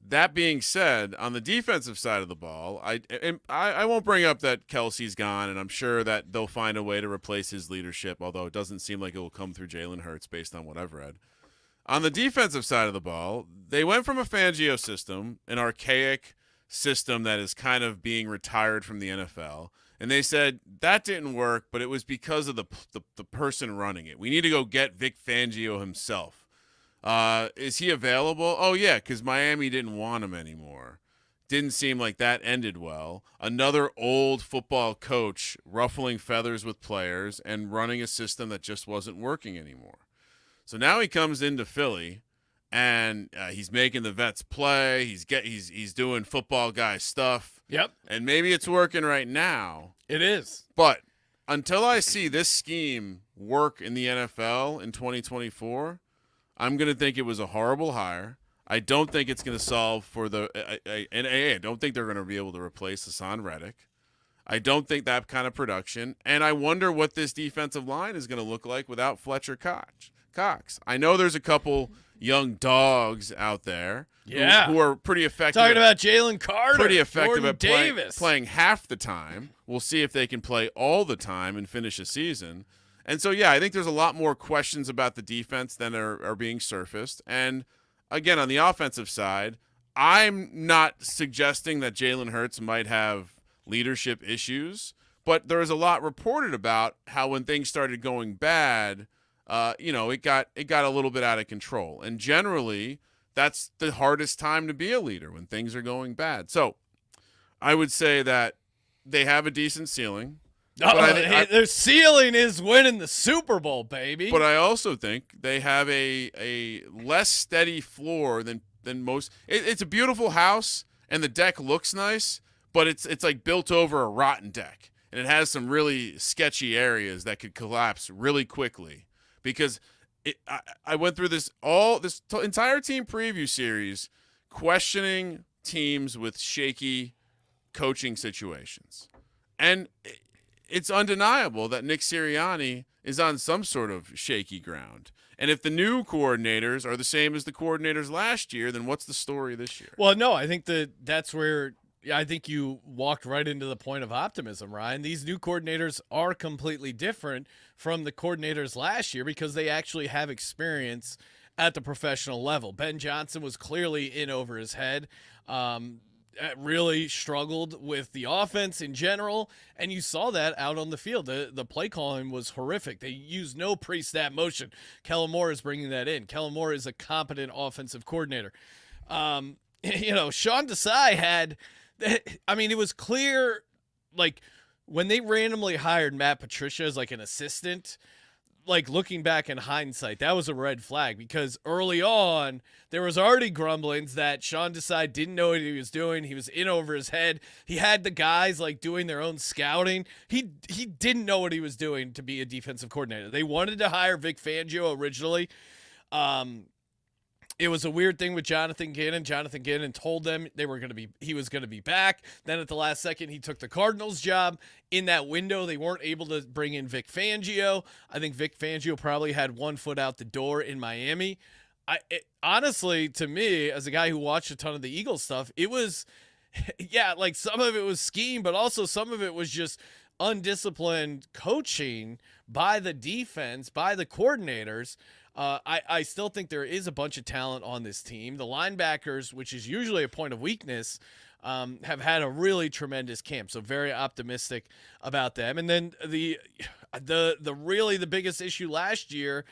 That being said, on the defensive side of the ball, I won't bring up that Kelsey's gone, and I'm sure that they'll find a way to replace his leadership, although it doesn't seem like it will come through Jalen Hurts based on what I've read. On the defensive side of the ball, they went from a Fangio system, an archaic system that is kind of being retired from the NFL, and they said that didn't work, but it was because of the person running it. We need to go get Vic Fangio himself. Is he available? Oh yeah, because Miami didn't want him anymore. Didn't seem like that ended well. Another old football coach ruffling feathers with players and running a system that just wasn't working anymore. So now he comes into Philly, and he's making the vets play. He's doing football guy stuff. Yep. And maybe it's working right now. It is. But until I see this scheme work in the NFL in 2024, I'm going to think it was a horrible hire. I don't think it's going to solve for I don't think they're going to be able to replace Hassan Reddick. I don't think that kind of production. And I wonder what this defensive line is going to look like without Fletcher Cox. I know there's a couple young dogs out there who are pretty effective. Talking about Jalen Carter. Pretty effective Jordan at playing half the time. We'll see if they can play all the time and finish a season. And so, yeah, I think there's a lot more questions about the defense than are being surfaced. And, again, on the offensive side, I'm not suggesting that Jalen Hurts might have leadership issues, but there was a lot reported about how when things started going bad, it got a little bit out of control. And generally, that's the hardest time to be a leader, when things are going bad. So I would say that they have a decent ceiling. Their ceiling is winning the Super Bowl, baby. But I also think they have a less steady floor than most. It's a beautiful house, and the deck looks nice, but it's like built over a rotten deck, and it has some really sketchy areas that could collapse really quickly. Because I went through this entire team preview series questioning teams with shaky coaching situations, and it's undeniable that Nick Sirianni is on some sort of shaky ground. And if the new coordinators are the same as the coordinators last year, then what's the story this year? Well, no, I think that's where I think you walked right into the point of optimism, Ryan. These new coordinators are completely different from the coordinators last year because they actually have experience at the professional level. Ben Johnson was clearly in over his head. Really struggled with the offense in general, and you saw that out on the field. The play calling was horrific. They used no pre-snap motion. Kellen Moore is bringing that in. Kellen Moore is a competent offensive coordinator. Sean Desai had – it was clear, like, when they randomly hired Matt Patricia as, like, an assistant – like, looking back in hindsight, that was a red flag because early on there was already grumblings that Sean Desai didn't know what he was doing. He was in over his head. He had the guys like doing their own scouting. He didn't know what he was doing to be a defensive coordinator. They wanted to hire Vic Fangio originally. It was a weird thing with Jonathan Gannon. Jonathan Gannon told them he was going to be back. Then at the last second, he took the Cardinals job. In that window, they weren't able to bring in Vic Fangio. I think Vic Fangio probably had one foot out the door in Miami. Honestly, to me, as a guy who watched a ton of the Eagles stuff, it was, yeah, like some of it was scheme, but also some of it was just undisciplined coaching by the defense, by the coordinators. I still think there is a bunch of talent on this team. The linebackers, which is usually a point of weakness, have had a really tremendous camp. So very optimistic about them. And then the biggest issue last year,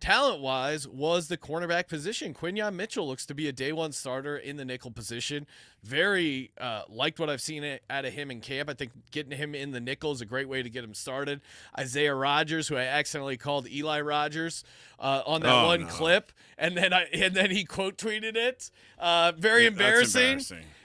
talent-wise, was the cornerback position. Quinyon Mitchell looks to be a day-one starter in the nickel position. Very liked what I've seen out of him in camp. I think getting him in the nickel is a great way to get him started. Isaiah Rodgers, who I accidentally called Eli Rodgers on that clip, and then he quote tweeted it. Very embarrassing.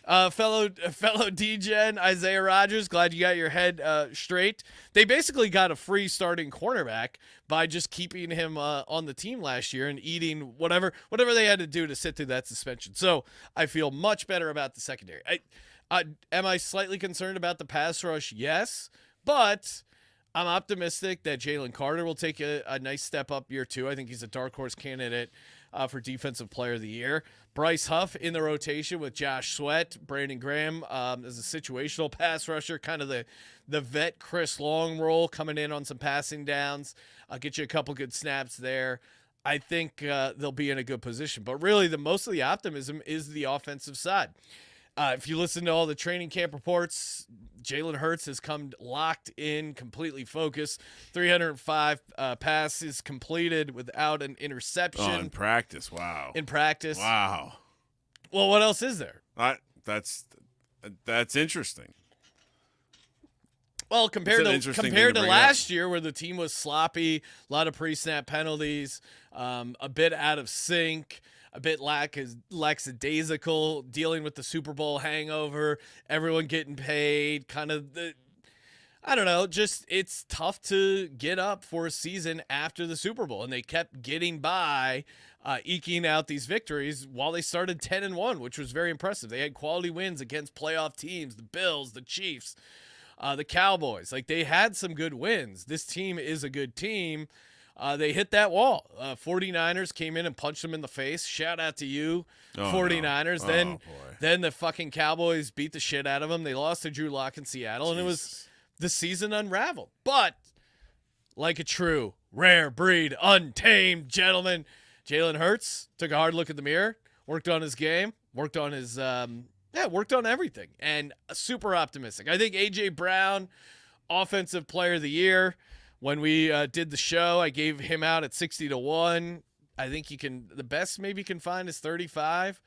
Fellow DGen Isaiah Rodgers, glad you got your head straight. They basically got a free starting cornerback by just keeping him on the team last year and eating whatever they had to do to sit through that suspension. So I feel much better about the secondary. Am I slightly concerned about the pass rush? Yes, but I'm optimistic that Jalen Carter will take a nice step up year two. I think he's a dark horse candidate for Defensive Player of the Year. Bryce Huff in the rotation with Josh Sweat, Brandon Graham as a situational pass rusher, kind of the vet Chris Long role, coming in on some passing downs. I'll get you a couple good snaps there. I think they'll be in a good position. But really, most of the optimism is the offensive side. If you listen to all the training camp reports, Jalen Hurts has come locked in, completely focused. 305 passes completed without an interception. Oh, in practice, wow. In practice. Wow. Well, what else is there? That's interesting. Well, compared to up. last year where the team was sloppy, a lot of pre-snap penalties, a bit out of sync, a bit lackadaisical, dealing with the Super Bowl hangover, everyone getting paid, it's tough to get up for a season after the Super Bowl. And they kept getting by, eking out these victories while they started 10-1, which was very impressive. They had quality wins against playoff teams, the Bills, the Chiefs, the Cowboys. Like, they had some good wins. This team is a good team. They hit that wall. 49ers came in and punched them in the face. Shout out to you, 49ers. No. Then the fucking Cowboys beat the shit out of them. They lost to Drew Lock in Seattle, and it was the season unraveled. But like a true, rare breed, untamed gentleman, Jalen Hurts took a hard look at the mirror, worked on his game, worked on everything, and super optimistic. I think A.J. Brown, Offensive Player of the Year. When we did the show, I gave him out at 60-1. I think the best maybe you can find is 35.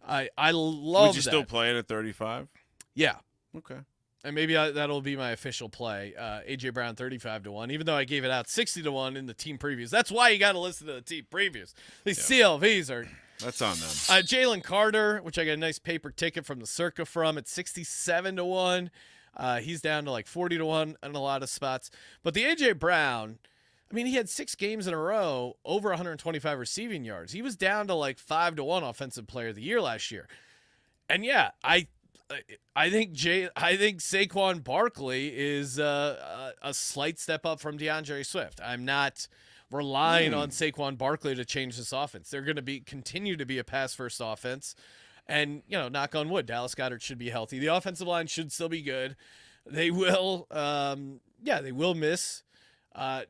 I love Would you that. still play it at 35? Yeah. Okay. And maybe that'll be my official play. A.J. Brown 35-1, even though I gave it out 60-1 in the team previews. That's why you got to listen to the team previews. These CLVs are... That's on them. Jalen Carter, which I got a nice paper ticket from the Circa from, at 67-1. He's down to like 40-1 in a lot of spots. But the A.J. Brown, I mean, he had 6 games in a row, over 125 receiving yards. He was down to like 5-1 Offensive Player of the Year last year. And yeah, I think Saquon Barkley is a slight step up from DeAndre Swift. I'm not relying on Saquon Barkley to change this offense. They're going to continue to be a pass-first offense. And, knock on wood, Dallas Goedert should be healthy. The offensive line should still be good. They will, they will miss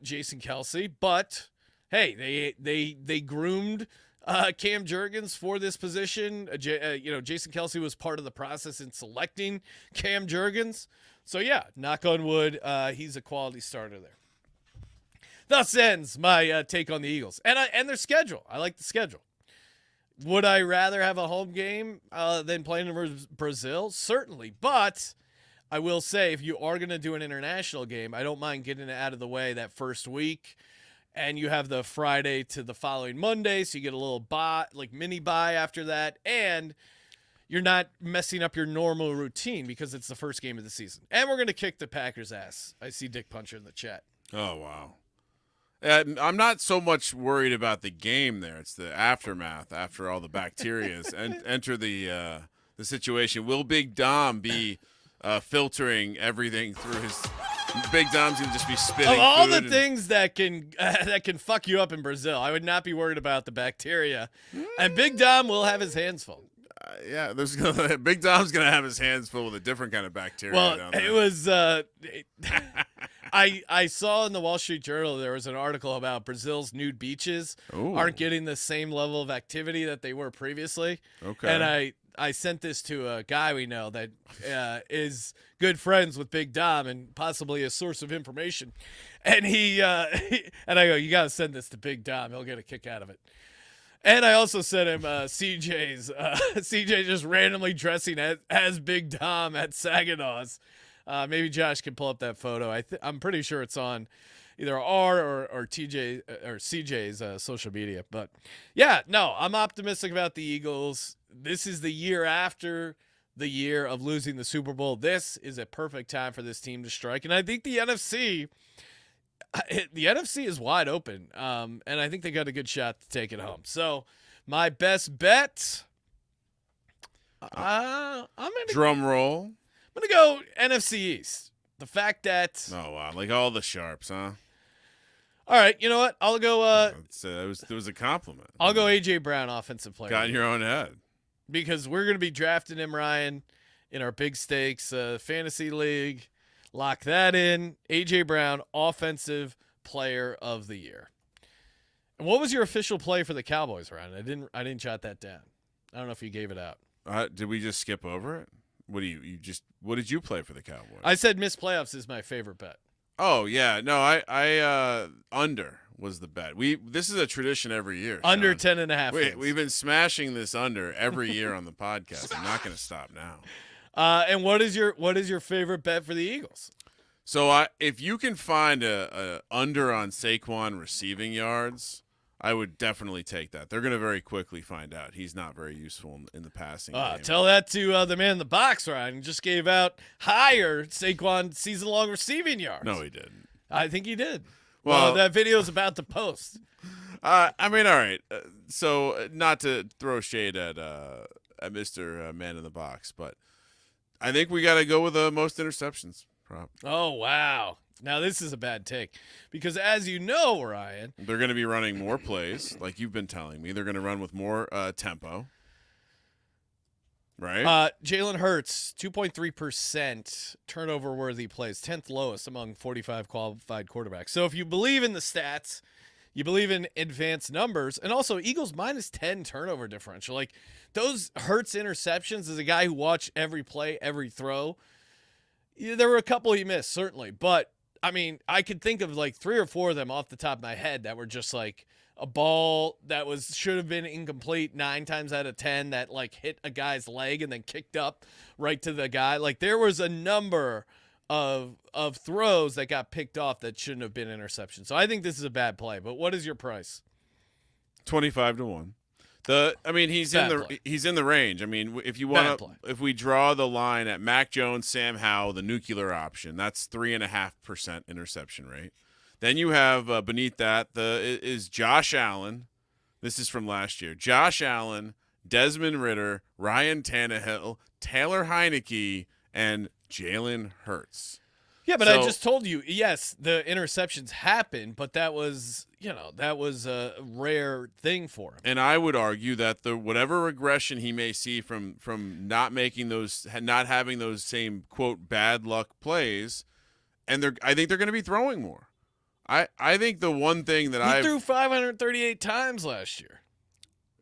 Jason Kelsey. But, hey, they groomed Cam Jurgens for this position. Jason Kelsey was part of the process in selecting Cam Jurgens. So, yeah, knock on wood, he's a quality starter there. Thus ends my take on the Eagles. And their schedule. I like the schedule. Would I rather have a home game than playing in Brazil? Certainly. But I will say, if you are going to do an international game, I don't mind getting it out of the way that first week. And you have the Friday to the following Monday, so you get a little mini bye after that. And you're not messing up your normal routine because it's the first game of the season. And we're going to kick the Packers' ass. I see Dick Puncher in the chat. Oh, wow. I'm not so much worried about the game there. It's the aftermath after all the bacterias enter the situation. Will Big Dom be filtering everything through his? Big Dom's gonna just be spitting. Of all the food thing that can fuck you up in Brazil, I would not be worried about the bacteria. And Big Dom will have his hands full. Yeah, Big Dom's gonna have his hands full with a different kind of bacteria. Well, down there. it was. I saw in the Wall Street Journal there was an article about Brazil's nude beaches Ooh. aren't getting the same level of activity that they were previously. Okay. And I sent this to a guy we know that is good friends with Big Dom and possibly a source of information. And he and I go, you got to send this to Big Dom. He'll get a kick out of it. And I also sent him CJ's. CJ just randomly dressing as Big Dom at Saginaw's. Maybe Josh can pull up that photo. I'm pretty sure it's on either R or TJ or CJ's social media. But yeah, no, I'm optimistic about the Eagles. This is the year after the year of losing the Super Bowl. This is a perfect time for this team to strike. And I think the NFC is wide open. And I think they got a good shot to take it home. So my best bet, I'm Drum roll. going to go NFC East. The fact that Oh wow, like all the sharps, huh? all right, you know what? I'll go It was a compliment. I'll go AJ Brown, offensive player. Got in your own head. Because we're going to be drafting him, Ryan, in our big stakes fantasy league. Lock that in. AJ Brown, offensive player of the year. And what was your official play for the Cowboys, Ryan? I didn't jot that down. I don't know if you gave it out. Did we just skip over it? What did you play for the Cowboys? I said missed playoffs is my favorite bet. Oh yeah, no, I under was the bet. This is a tradition every year. Under Sean. 10.5 wins. We've been smashing this under every year on the podcast. I'm not going to stop now. And what is your favorite bet for the Eagles? So if you can find a under on Saquon receiving yards, I would definitely take that. They're going to very quickly find out he's not very useful in the passing game. Tell that to the man in the box, Ryan. He just gave out higher Saquon season-long receiving yards. No, he didn't. I think he did. Well, that video is about to post. I mean, all right. So not to throw shade at Mr. Man in the Box, but I think we got to go with the most interceptions prop. Oh, wow. Now, this is a bad take because, as you know, Ryan, They're going to be running more plays, like you've been telling me. They're going to run with more tempo, right? Jalen Hurts, 2.3% turnover-worthy plays, 10th lowest among 45 qualified quarterbacks. So if you believe in the stats, you believe in advanced numbers, and also Eagles minus 10 turnover differential. Like, those Hurts interceptions as a guy who watched every play, every throw, there were a couple he missed, certainly, but I mean, I could think of like 3 or 4 of them off the top of my head that were just like a ball that should have been incomplete 9 times out of 10 that like hit a guy's leg and then kicked up right to the guy. Like there was a number of throws that got picked off that shouldn't have been interceptions. So I think this is a bad play. But what is your price? 25-1. He's in the range. I mean, if we draw the line at Mac Jones, Sam Howell, the nuclear option, that's 3.5% interception rate. Then you have beneath that is Josh Allen. This is from last year. Josh Allen, Desmond Ridder, Ryan Tannehill, Taylor Heineke, and Jalen Hurts. Yeah, but I just told you, yes, the interceptions happened, but that was a rare thing for him. And I would argue that whatever regression he may see from not having those same quote bad luck plays, and I think they're going to be throwing more. I think the one thing that he threw 538 times last year.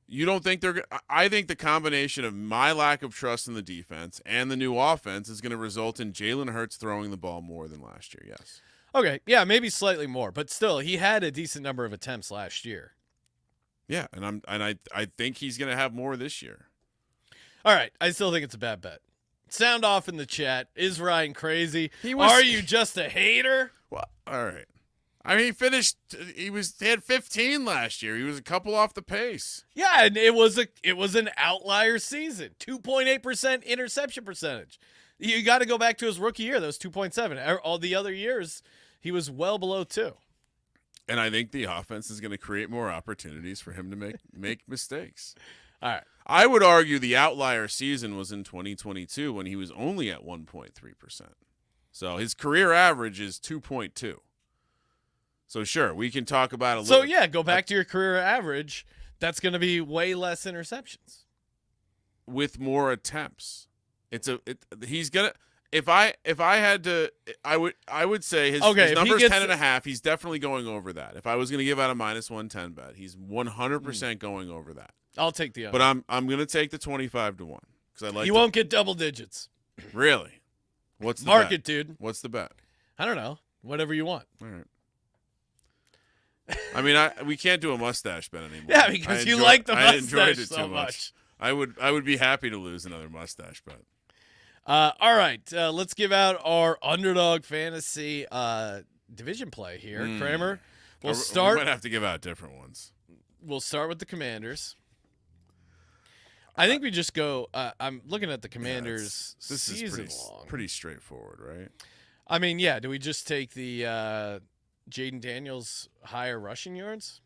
You don't think I think the combination of my lack of trust in the defense and the new offense is going to result in Jalen Hurts throwing the ball more than last year. Yes. Okay. Yeah, maybe slightly more, but still, he had a decent number of attempts last year. Yeah, and I think he's going to have more this year. All right, I still think it's a bad bet. Sound off in the chat. Is Ryan crazy? Are you just a hater? Well, all right. I mean, he had 15 last year. He was a couple off the pace. Yeah, and it was an outlier season. 2.8% interception percentage. You got to go back to his rookie year. That was 2.7. All the other years, he was well below 2. And I think the offense is going to create more opportunities for him to make mistakes. All right. I would argue the outlier season was in 2022 when he was only at 1.3%. So his career average is 2.2. So sure, we can talk about a little. So yeah, go back to your career average. That's going to be way less interceptions with more attempts. He's gonna. If I had to, I would say his number's 10.5. He's definitely going over that. If I was going to give out a -110 bet, he's 100% going over that. I'll take the under. But I'm going to take the 25 to 1 because I like. He won't get double digits. Really? What's the market, bet? dude? What's the bet? I don't know. Whatever you want. All right. I mean, we can't do a mustache bet anymore. Yeah, because you like the mustache I enjoyed it so too much. I would be happy to lose another mustache bet. All right, let's give out our underdog fantasy division play here, Kramer. We might have to give out different ones. We'll start with the Commanders. I think we just go. I'm looking at the Commanders. This season is long. pretty straightforward, right? I mean, yeah. Do we just take the Jaden Daniels higher rushing yards?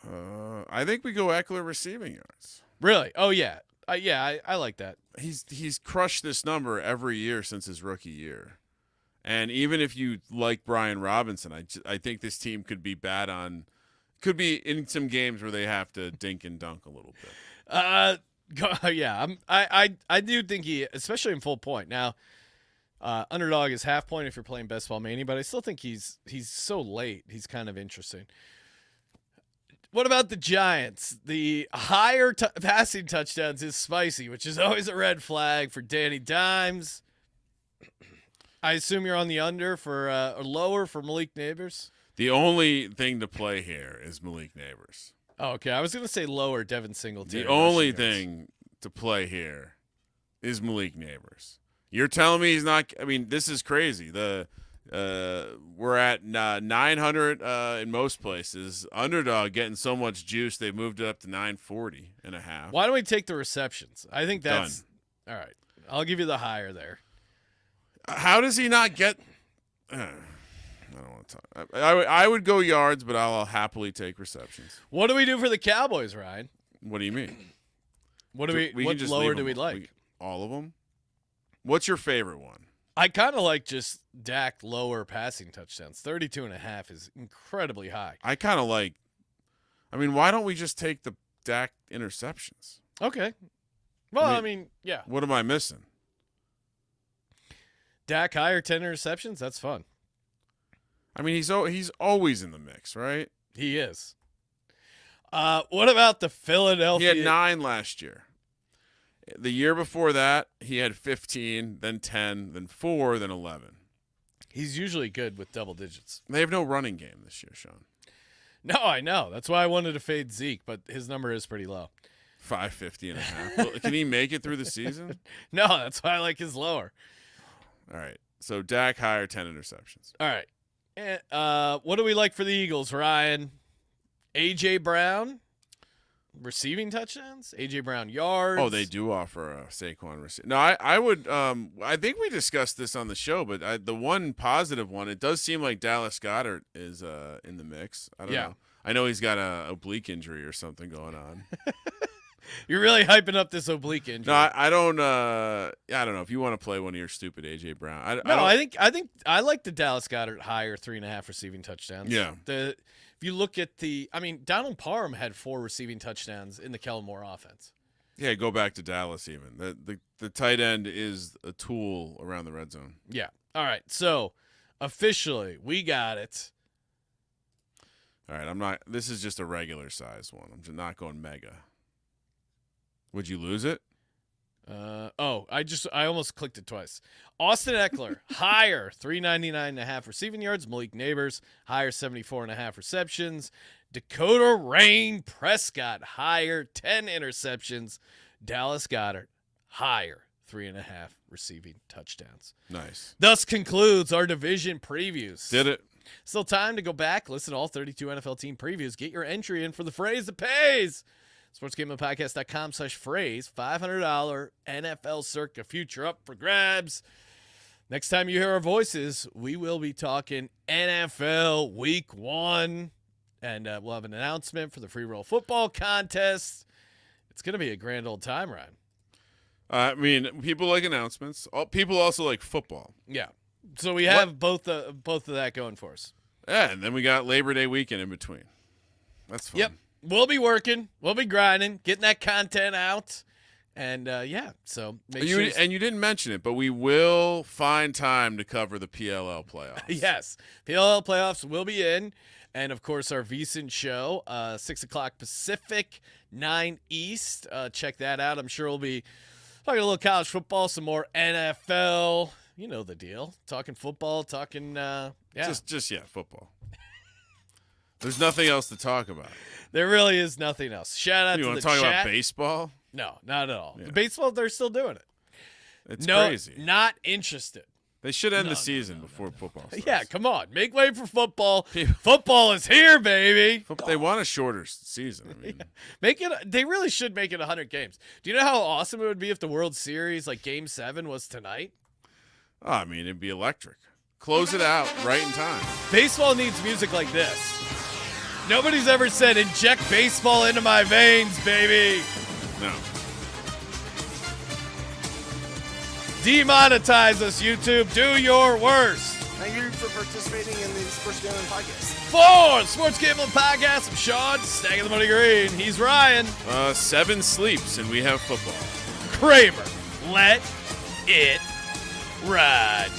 I think we go Eckler receiving yards. Really? Oh yeah. I like that. He's crushed this number every year since his rookie year, and even if you like Brian Robinson, I think this team could be in some games where they have to dink and dunk a little bit. Yeah. I do think he, especially in full point now. Underdog is half point if you're playing Best Ball Mania, but I still think he's so late. He's kind of interesting. What about the Giants? The higher passing touchdowns is spicy, which is always a red flag for Danny Dimes. I assume you're on the under for or lower for Malik Neighbors. The only thing to play here is Malik Neighbors. Oh, okay, I was going to say lower Devin Singletary. The only thing to play here is Malik Neighbors. You're telling me he's not? I mean, this is crazy. We're at 900 in most places. Underdog getting so much juice, they moved it up to 940.5. Why don't we take the receptions? I think that's done. All right. I'll give you the higher there. How does he not get? I don't want to talk. I would go yards, but I'll happily take receptions. What do we do for the Cowboys, Ryan? What do you mean? What can lower do we like? All of them. What's your favorite one? I kind of like just Dak lower passing touchdowns. 32.5 is incredibly high. I kind of like. I mean, why don't we just take the Dak interceptions? Okay. Well, I mean, yeah. What am I missing? Dak higher 10 interceptions. That's fun. I mean, he's always in the mix, right? He is. What about the Philadelphia? He had 9 last year. The year before that, he had 15, then 10, then 4, then 11. He's usually good with double digits. They have no running game this year, Sean. No, I know. That's why I wanted to fade Zeke, but his number is pretty low. 550.5. Well, can he make it through the season? No, that's why I like his lower. All right. So Dak higher, 10 interceptions. All right. And, what do we like for the Eagles, Ryan? A.J. Brown? Receiving touchdowns? A.J. Brown yards? Oh, they do offer a Saquon receiver. No, I would. I think we discussed this on the show, but the one positive one, it does seem like Dallas Goedert is in the mix. I don't know. I know he's got a oblique injury or something going on. You're really hyping up this oblique injury. No, I don't. I don't know if you want to play one of your stupid A.J. Brown. I think I like the Dallas Goedert higher 3.5 receiving touchdowns. Yeah. If you look at Donald Parham had 4 receiving touchdowns in the Kellen Moore offense. Yeah, go back to Dallas even. The tight end is a tool around the red zone. Yeah. All right. So, officially, we got it. All right, this is just a regular size one. I'm just not going mega. Would you lose it? I almost clicked it twice. Austin Eckler, higher 399.5 receiving yards. Malik Neighbors, higher 74.5 receptions. Dakota Rain Prescott, higher 10 interceptions. Dallas Goedert, higher 3.5 receiving touchdowns. Nice. Thus concludes our division previews. Did it. Still time to go back, listen to all 32 NFL team previews. Get your entry in for the phrase that pays. SportsGamblingPodcast.com/phrase. $500 NFL Circa future up for grabs. Next time you hear our voices, we will be talking NFL Week 1. And we'll have an announcement for the free roll football contest. It's going to be a grand old time, Ryan. I mean, people like announcements. People also like football. Yeah. So we have both of that going for us. Yeah, and then we got Labor Day weekend in between. That's fun. Yep. We'll be working. We'll be grinding, getting that content out. And, so make sure. And you didn't mention it, but we will find time to cover the PLL playoffs. Yes. PLL playoffs will be in. And, of course, our VSiN show, 6 o'clock Pacific, 9 East. Check that out. I'm sure we'll be talking a little college football, some more NFL. You know the deal. Talking football, talking, Just football. There's nothing else to talk about. There really is nothing else. Shout out You to want the to talk chat. about baseball? No, not at all. Yeah. The baseball, they're still doing it. It's No, crazy. not interested. They should end the season before football starts. Yeah, come on. Make way for football. Football is here, baby. They want a shorter season. I mean, Make it. They really should make it 100 games. Do you know how awesome it would be if the World Series, like Game 7, was tonight? I mean, it'd be electric. Close it out right in time. Baseball needs music like this. Nobody's ever said, inject baseball into my veins, baby. No. Demonetize us, YouTube. Do your worst. Thank you for participating in the Sports Gambling Podcast. For Sports Gambling Podcast, I'm Sean, Stacking the Money Green. He's Ryan. 7 sleeps, and we have football. Kramer. Let it ride.